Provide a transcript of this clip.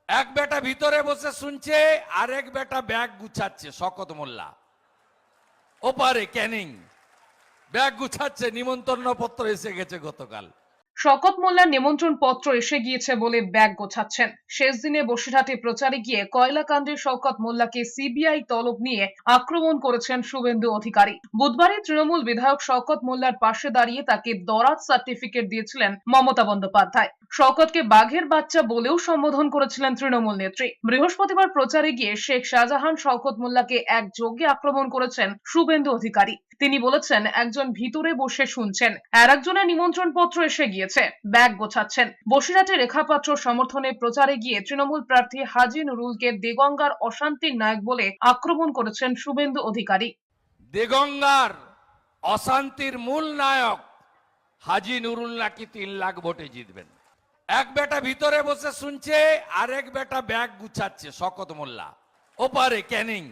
এক বেটা ভিতরে বসে শুনছে, আর এক বেটা ব্যাগ গুছাচ্ছে। শকত মোল্লা ওপারে ক্যানিং ব্যাগ গুছাচ্ছে, নিমন্ত্রণ পত্র এসে গেছে গতকাল। শওকত মোল্লার নিমন্ত্রণ পত্র এসে গিয়েছে বলে ব্যাগ গোছাচ্ছেন। শেষ দিনে বসিরহাটে প্রচারে গিয়ে কয়লাকাণ্ডে শওকত মোল্লাকে সিবিআই তলব নিয়ে আক্রমণ করেছেন শুভেন্দু অধিকারী। বুধবারে তৃণমূল বিধায়ক শওকত মোল্লার পাশে দাঁড়িয়ে তাকে দরাজ সার্টিফিকেট দিয়েছিলেন মমতা বন্দ্যোপাধ্যায়। শওকতকে বাঘের বাচ্চা বলেও সম্বোধন করেছিলেন তৃণমূল নেত্রী। বৃহস্পতিবার প্রচারে গিয়ে শেখ শাহজাহান শওকত মোল্লাকে একযোগে আক্রমণ করেছেন শুভেন্দু অধিকারী। তিনি বলেছেন, একজন ভিতরে বসে শুনছেন, আর একজনের নিমন্ত্রণ পত্র এসে গিয়েছে, ব্যাগ গোছাচ্ছেন। বসিরহাটে রেখা পাত্র সমর্থনে প্রচারে গিয়ে তৃণমূল প্রার্থী হাজী নুরুলকে দেগঙ্গার অশান্তির নায়ক বলে আক্রমণ করেছেন শুভেন্দু অধিকারী। দেগঙ্গার অশান্তির মূল নায়ক হাজী নুরুল নাকি 3 লাখ ভোটে জিতবেন। এক বেটা ভিতরে বসে শুনছে, আর এক বেটা ব্যাগ গুছাচ্ছে। শকত মোল্লা ওপারে ক্যানিং